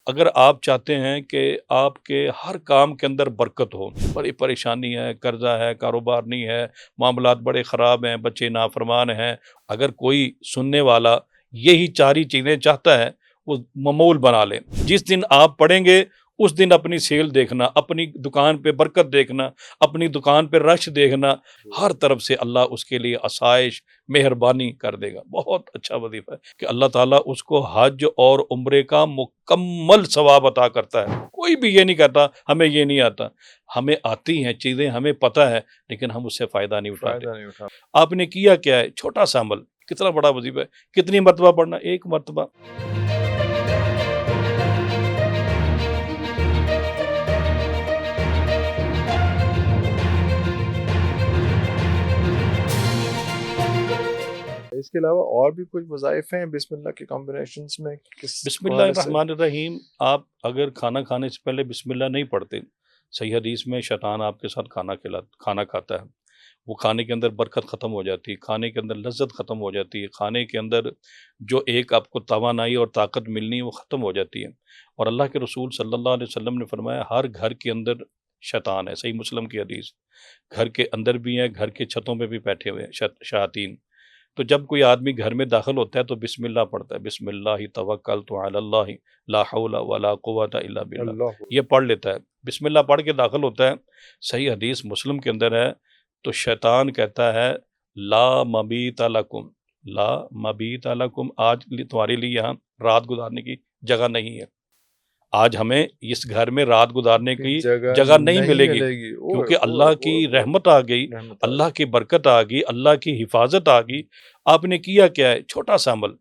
اگر آپ چاہتے ہیں کہ آپ کے ہر کام کے اندر برکت ہو، بڑی پریشانی ہے، قرضہ ہے، کاروبار نہیں ہے، معاملات بڑے خراب ہیں، بچے نافرمان ہیں، اگر کوئی سننے والا یہی چاری چیزیں چاہتا ہے، وہ معمول بنا لیں۔ جس دن آپ پڑھیں گے اس دن اپنی سیل دیکھنا، اپنی دکان پہ برکت دیکھنا، اپنی دکان پہ رش دیکھنا، ہر طرف سے اللہ اس کے لیے آسائش مہربانی کر دے گا۔ بہت اچھا وظیفہ ہے کہ اللہ تعالیٰ اس کو حج اور عمرے کا مکمل ثواب عطا کرتا ہے۔ کوئی بھی یہ نہیں کہتا ہمیں یہ نہیں آتا، ہمیں آتی ہیں چیزیں، ہمیں پتہ ہے، لیکن ہم اس سے فائدہ نہیں اٹھاتے۔ آپ نے کیا کیا ہے؟ چھوٹا سا عمل کتنا بڑا وظیفہ ہے۔ کتنی مرتبہ پڑھنا؟ ایک مرتبہ۔ اس کے علاوہ اور بھی کچھ وظائف ہیں بسم اللہ کے کمبینیشنز میں؟ بسم اللہ الرحمن الرحیم، آپ اگر کھانا کھانے سے پہلے بسم اللہ نہیں پڑھتے، صحیح حدیث میں شیطان آپ کے ساتھ کھانا کھاتا ہے، وہ کھانے کے اندر برکت ختم ہو جاتی ہے، کھانے کے اندر لذت ختم ہو جاتی ہے، کھانے کے اندر جو ایک آپ کو توانائی اور طاقت ملنی ہے وہ ختم ہو جاتی ہے۔ اور اللہ کے رسول صلی اللہ علیہ وسلم نے فرمایا ہر گھر کے اندر شیطان ہے، صحیح مسلم کی حدیث، گھر کے اندر بھی ہے، گھر کے چھتوں پہ بھی بیٹھے ہوئے ہیں شیاطین۔ تو جب کوئی آدمی گھر میں داخل ہوتا ہے تو بسم اللہ پڑھتا ہے، بسم اللہ توکلت علی اللہ لا حول ولا قوت الا باللہ، یہ پڑھ لیتا ہے، بسم اللہ پڑھ کے داخل ہوتا ہے۔ صحیح حدیث مسلم کے اندر ہے، تو شیطان کہتا ہے لا مبیت لکم، لا مبیت لکم، آج تمہارے لیے یہاں رات گزارنے کی جگہ نہیں ہے، آج ہمیں اس گھر میں رات گزارنے کی جگہ نہیں ملے گی، کیونکہ اللہ کی رحمت آ گئی، اللہ کی برکت آ گئی، اللہ کی حفاظت آ گئی۔ آپ نے کیا کیا ہے؟ چھوٹا سا عمل،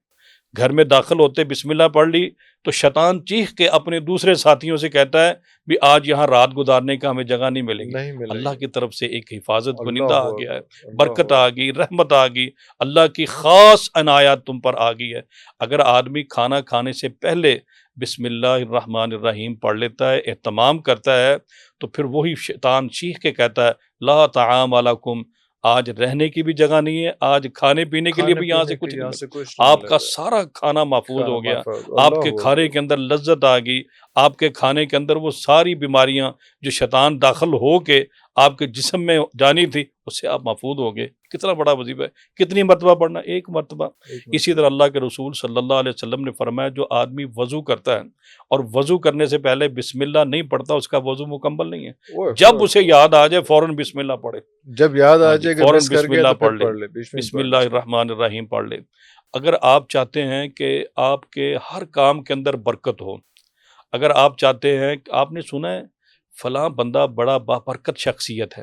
گھر میں داخل ہوتے بسم اللہ پڑھ لی تو شیطان چیخ کے اپنے دوسرے ساتھیوں سے کہتا ہے بھی آج یہاں رات گزارنے کا ہمیں جگہ نہیں ملے گی۔ اللہ کی طرف سے ایک حفاظت کنندہ آ گیا ہے، برکت آ گئی، رحمت آ گئی، اللہ کی خاص عنایات تم پر آ گئی ہے۔ اگر آدمی کھانا کھانے سے پہلے بسم اللہ الرحمن الرحیم پڑھ لیتا ہے، اہتمام کرتا ہے، تو پھر وہی شیطان چیخ کے کہتا ہے لا طعام علیکم، آج رہنے کی بھی جگہ نہیں ہے، آج کھانے پینے کے لیے بھی یہاں سے کچھ نہیں، آپ کا سارا کھانا محفوظ ہو گیا، آپ کے کھانے کے اندر لذت آ گئی، آپ کے کھانے کے اندر وہ ساری بیماریاں جو شیطان داخل ہو کے آپ کے جسم میں جانی تھی اس سے آپ محفوظ ہو گئے۔ کتنا بڑا وظیفہ ہے۔ کتنی مرتبہ پڑھنا؟ ایک مرتبہ۔ اسی طرح اللہ کے رسول صلی اللہ علیہ وسلم نے فرمایا جو آدمی وضو کرتا ہے اور وضو کرنے سے پہلے بسم اللہ نہیں پڑھتا اس کا وضو مکمل نہیں ہے، جب اسے یاد آ جائے فوراً بسم اللہ پڑھے، جب یاد آ جائے فوراً بسم اللہ پڑھ لے، بسم اللہ الرحمن الرحیم پڑھ لے۔ اگر آپ چاہتے ہیں کہ آپ کے ہر کام کے اندر برکت ہو، اگر آپ چاہتے ہیں، آپ نے سنا ہے فلاں بندہ بڑا بابرکت شخصیت ہے،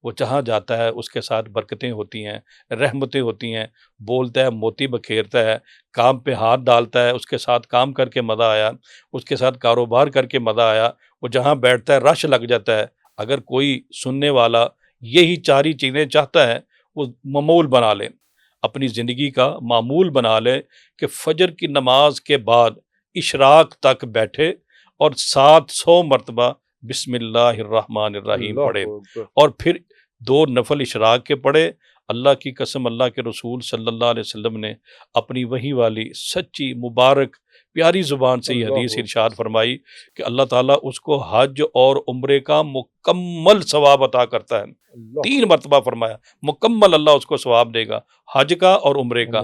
وہ جہاں جاتا ہے اس کے ساتھ برکتیں ہوتی ہیں، رحمتیں ہوتی ہیں، بولتا ہے موتی بکھیرتا ہے، کام پہ ہاتھ ڈالتا ہے، اس کے ساتھ کام کر کے مزہ آیا، اس کے ساتھ کاروبار کر کے مزہ آیا، وہ جہاں بیٹھتا ہے رش لگ جاتا ہے۔ اگر کوئی سننے والا یہی چاری چیزیں چاہتا ہے، وہ معمول بنا لے، اپنی زندگی کا معمول بنا لے کہ فجر کی نماز کے بعد اشراق تک بیٹھے اور 700 مرتبہ بسم اللہ الرحمن الرحیم پڑھے، اور پھر 2 نفل اشراق کے پڑھے۔ اللہ کی قسم، اللہ کے رسول صلی اللہ علیہ وسلم نے اپنی وحی والی سچی مبارک پیاری زبان سے یہ حدیث ارشاد فرمائی کہ اللہ تعالیٰ اس کو حج اور عمرے کا مکمل ثواب عطا کرتا ہے۔ 3 مرتبہ فرمایا، مکمل اللہ اس کو ثواب دے گا، حج کا اور عمرے کا۔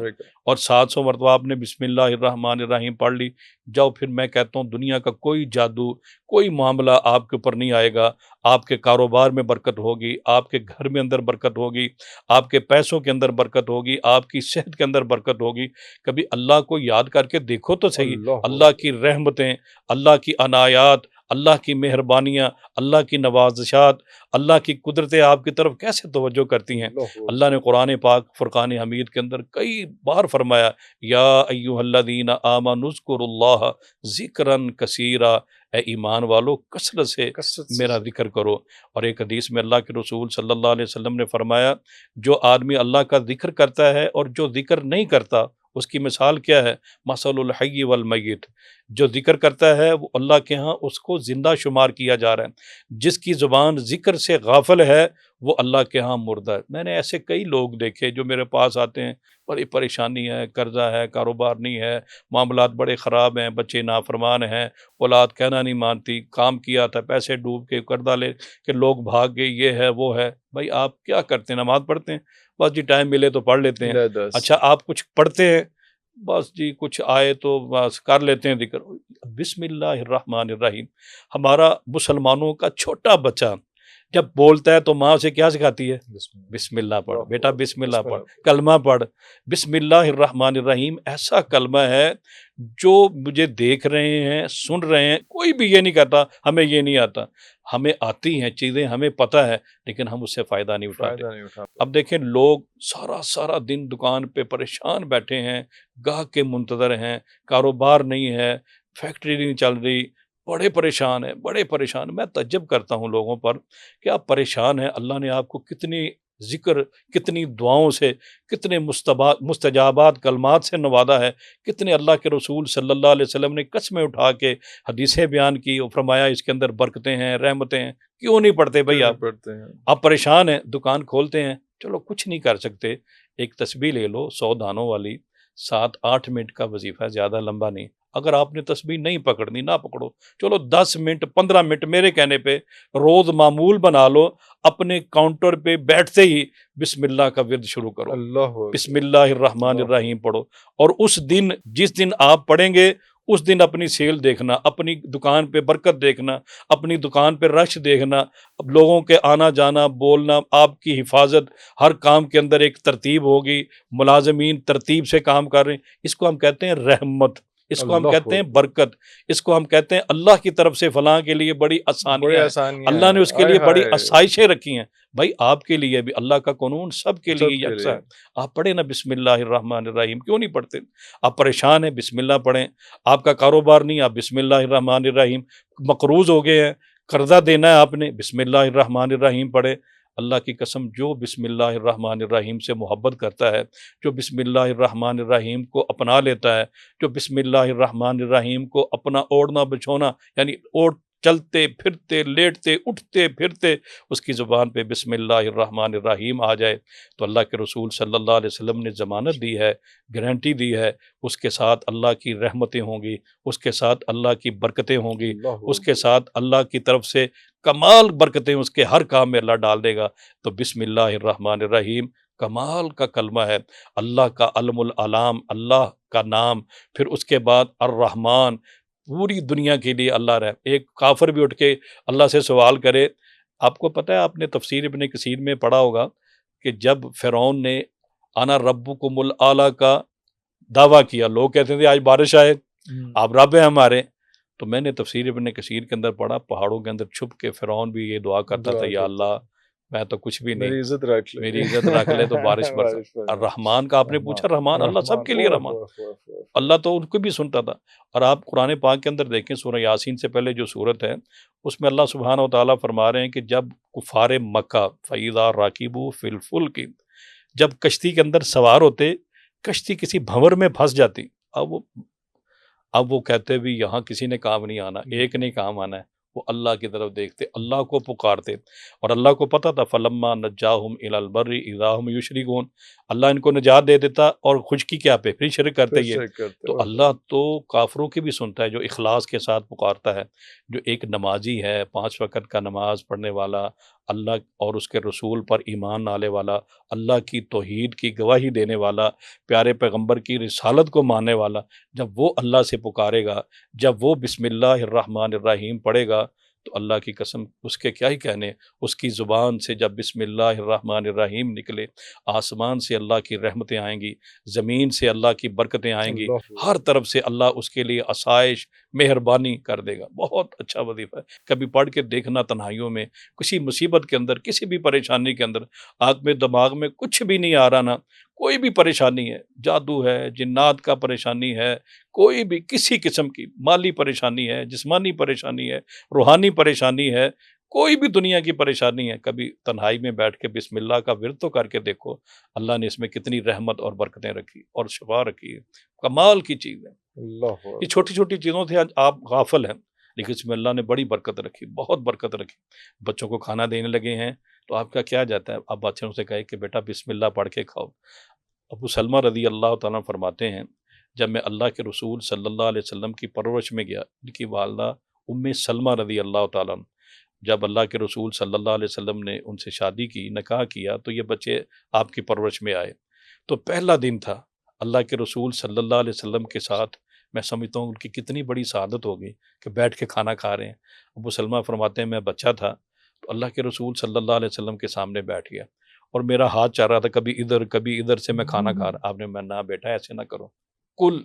اور 700 مرتبہ آپ نے بسم اللہ الرحمن الرحیم پڑھ لی، جاؤ پھر میں کہتا ہوں دنیا کا کوئی جادو، کوئی معاملہ آپ کے اوپر نہیں آئے گا، آپ کے کاروبار میں برکت ہوگی، آپ کے گھر میں اندر برکت ہوگی، آپ کے پیسوں کے اندر برکت ہوگی، آپ کی صحت کے اندر برکت ہوگی۔ کبھی اللہ کو یاد کر کے دیکھو تو صحیح، اللہ کی رحمتیں، اللہ کی عنایات، اللہ کی مہربانیاں، اللہ کی نوازشات، اللہ کی قدرتیں آپ کی طرف کیسے توجہ کرتی ہیں۔ اللہ نے قرآن پاک فرقان حمید کے اندر کئی بار فرمایا یا ایھا الذین آمنوا اذکروا اللہ ذکرا کثیرا، اے ایمان والو کثرت سے میرا ذکر کرو۔ اور ایک حدیث میں اللہ کے رسول صلی اللہ علیہ وسلم نے فرمایا جو آدمی اللہ کا ذکر کرتا ہے اور جو ذکر نہیں کرتا اس کی مثال کیا ہے؟ مثل الحی والمیت، جو ذکر کرتا ہے وہ اللہ کے ہاں اس کو زندہ شمار کیا جا رہا ہے، جس کی زبان ذکر سے غافل ہے وہ اللہ کے ہاں مردہ ہے۔ میں نے ایسے کئی لوگ دیکھے جو میرے پاس آتے ہیں، بڑی پریشانی ہے، قرضہ ہے، کاروبار نہیں ہے، معاملات بڑے خراب ہیں، بچے نافرمان ہیں، اولاد کہنا نہیں مانتی، کام کیا تھا پیسے ڈوب کے قرضہ لے کہ لوگ بھاگ گئے، یہ ہے وہ ہے۔ بھائی آپ کیا کرتے ہیں؟ نماز پڑھتے ہیں؟ بس جی ٹائم ملے تو پڑھ لیتے ہیں۔ لا دس اچھا آپ کچھ پڑھتے ہیں؟ بس جی کچھ آئے تو بس کر لیتے ہیں ذکر۔ بسم اللہ الرحمن الرحیم۔ ہمارا مسلمانوں کا چھوٹا بچہ جب بولتا ہے تو ماں سے کیا سکھاتی ہے؟ بسم اللہ پڑھ بیٹا، بسم اللہ پڑھ، کلمہ پڑھ۔ بسم اللہ الرحمن الرحیم ایسا کلمہ ہے جو مجھے دیکھ رہے ہیں، سن رہے ہیں، کوئی بھی یہ نہیں کہتا ہمیں یہ نہیں آتا، ہمیں آتی ہیں چیزیں، ہمیں پتہ ہے، لیکن ہم اس سے فائدہ نہیں اٹھاتے۔ فائدہ نہیں اٹھاتے۔ اب دیکھیں لوگ سارا دن دکان پہ پریشان بیٹھے ہیں، گاہک کے منتظر ہیں، کاروبار نہیں ہے، فیکٹری نہیں چل رہی، بڑے پریشان ہیں، بڑے پریشان۔ میں تعجب کرتا ہوں لوگوں پر کہ آپ پریشان ہیں، اللہ نے آپ کو کتنی ذکر، کتنی دعاؤں سے، کتنے مستجابات کلمات سے نوازا ہے، کتنے اللہ کے رسول صلی اللہ علیہ وسلم نے قسمیں اٹھا کے حدیثیں بیان کی اور فرمایا اس کے اندر برکتیں ہیں، رحمتیں ہیں۔ کیوں نہیں پڑھتے بھائی آپ؟ پڑھتے ہیں۔ آپ پریشان ہیں، دکان کھولتے ہیں، چلو کچھ نہیں کر سکتے، ایک تسبیح لے لو 100 دانوں والی، 7-8 منٹ کا وظیفہ، زیادہ لمبا نہیں۔ اگر آپ نے تسبیح نہیں پکڑنی نہ پکڑو، چلو 10 منٹ 15 منٹ میرے کہنے پہ روز معمول بنا لو، اپنے کاؤنٹر پہ بیٹھتے ہی بسم اللہ کا ورد شروع کرو، اللہ بسم اللہ الرحمن الرحیم پڑھو، اور اس دن جس دن آپ پڑھیں گے اس دن اپنی سیل دیکھنا، اپنی دکان پہ برکت دیکھنا، اپنی دکان پہ رش دیکھنا، لوگوں کے آنا جانا، بولنا، آپ کی حفاظت، ہر کام کے اندر ایک ترتیب ہوگی، ملازمین ترتیب سے کام کر رہے ہیں۔ اس کو ہم کہتے ہیں رحمت، اس کو ہم کہتے ہیں برکت، اس کو ہم کہتے ہیں اللہ کی طرف سے فلاں کے لیے بڑی آسانیاں ہیں، اللہ نے اس کے لیے بڑی آسائشیں رکھی ہیں۔ بھائی آپ کے لیے بھی اللہ کا قانون سب کے لیے یکساں ہے۔ آپ پڑھیں نا بسم اللہ الرحمن الرحیم، کیوں نہیں پڑھتے؟ آپ پریشان ہیں، بسم اللہ پڑھیں۔ آپ کا کاروبار نہیں، آپ بسم اللہ الرحمن الرحیم۔ مقروض ہو گئے ہیں، قرضہ دینا ہے آپ نے، بسم اللہ الرحمن الرحیم پڑھے۔ اللہ کی قسم جو بسم اللہ الرحمن الرحیم سے محبت کرتا ہے، جو بسم اللہ الرحمن الرحیم کو اپنا لیتا ہے، جو بسم اللہ الرحمن الرحیم کو اپنا اوڑھنا بچھونا، یعنی اوڑھ چلتے پھرتے لیٹتے اٹھتے پھرتے اس کی زبان پہ بسم اللہ الرحمن الرحیم آ جائے، تو اللہ کے رسول صلی اللہ علیہ وسلم نے ضمانت دی ہے، گارنٹی دی ہے، اس کے ساتھ اللہ کی رحمتیں ہوں گی، اس کے ساتھ اللہ کی برکتیں ہوں گی، اس کے ساتھ اللہ کی طرف سے کمال برکتیں اس کے ہر کام میں اللہ ڈال دے گا۔ تو بسم اللہ الرحمن الرحیم کمال کا کلمہ ہے، اللہ کا علم العلام، اللہ کا نام، پھر اس کے بعد الرحمن، پوری دنیا کے لیے اللہ رہے۔ ایک کافر بھی اٹھ کے اللہ سے سوال کرے، آپ کو پتہ ہے، آپ نے تفسیر ابن کثیر میں پڑھا ہوگا کہ جب فرعون نے انا ربکم الاعلی کا دعویٰ کیا، لوگ کہتے تھے آج بارش آئے، آپ رب ہیں ہمارے، تو میں نے تفسیر ابن کثیر کے اندر پڑھا، پہاڑوں کے اندر چھپ کے فرعون بھی یہ دعا کرتا تھا، یا اللہ میں تو کچھ بھی نہیں، میری عزت رکھ لے، میری عزت رکھ لے تو بارش برسا۔ الرحمن کا آپ نے پوچھا، رحمان اللہ سب کے لیے رحمان، اللہ تو ان کو بھی سنتا تھا۔ اور آپ قرآن پاک کے اندر دیکھیں، سورہ یاسین سے پہلے جو سورت ہے اس میں اللہ سبحانہ و تعالیٰ فرما رہے ہیں کہ جب کفار مکہ فَإِذَا رَاكِبُوا فِي الْفُلْكِ، جب کشتی کے اندر سوار ہوتے، کشتی کسی بھنور میں پھنس جاتی، اب وہ کہتے بھی یہاں کسی نے کام نہیں آنا، ایک نے کام آنا ہے، وہ اللہ کی طرف دیکھتے، اللہ کو پکارتے، اور اللہ کو پتہ تھا فَلَمَّا نَجَّاهُمْ إِلَى الْبَرِّ إِذَا هُمْ يُشْرِكُونَ، اللہ ان کو نجات دے دیتا اور خشکی کیا پہ پھر شرک کرتے یہ۔ تو اللہ تو کافروں کی بھی سنتا ہے جو اخلاص کے ساتھ پکارتا ہے، جو ایک نمازی ہے، 5 وقت کا نماز پڑھنے والا، اللہ اور اس کے رسول پر ایمان ڈالنے والا، اللہ کی توحید کی گواہی دینے والا، پیارے پیغمبر کی رسالت کو ماننے والا، جب وہ اللہ سے پکارے گا، جب وہ بسم اللہ الرحمن الرحیم پڑھے گا، تو اللہ کی قسم اس کے کیا ہی کہنے، اس کی زبان سے جب بسم اللہ الرحمن الرحیم نکلے، آسمان سے اللہ کی رحمتیں آئیں گی، زمین سے اللہ کی برکتیں آئیں گی، ہر طرف سے اللہ اس کے لیے آسائش مہربانی کر دے گا۔ بہت اچھا وظیفہ ہے، کبھی پڑھ کے دیکھنا تنہائیوں میں، کسی مصیبت کے اندر، کسی بھی پریشانی کے اندر، آپ میں دماغ میں کچھ بھی نہیں آ رہا نا، کوئی بھی پریشانی ہے، جادو ہے، جنات کا پریشانی ہے، کوئی بھی کسی قسم کی مالی پریشانی ہے، جسمانی پریشانی ہے، روحانی پریشانی ہے، کوئی بھی دنیا کی پریشانی ہے، کبھی تنہائی میں بیٹھ کے بسم اللہ کا ورد تو کر کے دیکھو، اللہ نے اس میں کتنی رحمت اور برکتیں رکھی اور شفا رکھی ہے، کمال کی چیز ہے۔ اللہ یہ چھوٹی چھوٹی چیزوں سے آج آپ غافل ہیں، لیکن اس میں اللہ نے بڑی برکت رکھی، بہت برکت رکھی۔ بچوں کو کھانا دینے لگے ہیں تو آپ کا کیا جاتا ہے، آپ بچوں سے کہے کہ بیٹا بسم اللہ پڑھ کے کھاؤ۔ ابو سلمہ رضی اللہ تعالیٰ فرماتے ہیں جب میں اللہ کے رسول صلی اللہ علیہ وسلم کی پرورش میں گیا، ان کی والدہ ام سلمہ رضی اللہ تعالیٰ، جب اللہ کے رسول صلی اللہ علیہ وسلم نے ان سے شادی کی، نکاح کیا، تو یہ بچے آپ کی پرورش میں آئے۔ تو پہلا دن تھا اللہ کے رسول صلی اللہ علیہ وسلم کے ساتھ، میں سمجھتا ہوں ان کی کتنی بڑی سعادت ہوگی کہ بیٹھ کے کھانا کھا رہے ہیں۔ ابو سلمہ فرماتے ہیں میں بچہ تھا تو اللہ کے رسول صلی اللہ علیہ وسلم کے سامنے بیٹھ گیا اور میرا ہاتھ چاہ رہا تھا کبھی ادھر سے میں کھانا کھا رہا۔ آپ نے میں نہ بیٹا ایسے نہ کرو، کل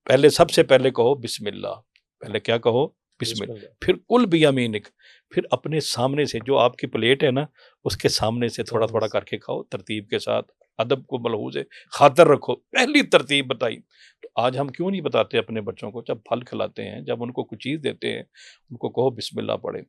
پہلے سب سے پہلے کہو بسم اللہ، پہلے کیا کہو بسم اللہ، پھر کل بیمینک، پھر اپنے سامنے سے جو آپ کی پلیٹ ہے نا اس کے سامنے سے تھوڑا تھوڑا کر کے کھاؤ، ترتیب کے ساتھ، ادب کو ملحوظ ہے خاطر رکھو، پہلی ترتیب بتائی۔ تو آج ہم کیوں نہیں بتاتے اپنے بچوں کو، جب پھل کھلاتے ہیں، جب ان کو کچھ چیز دیتے ہیں، ان کو کہو بسم اللہ پڑھیں۔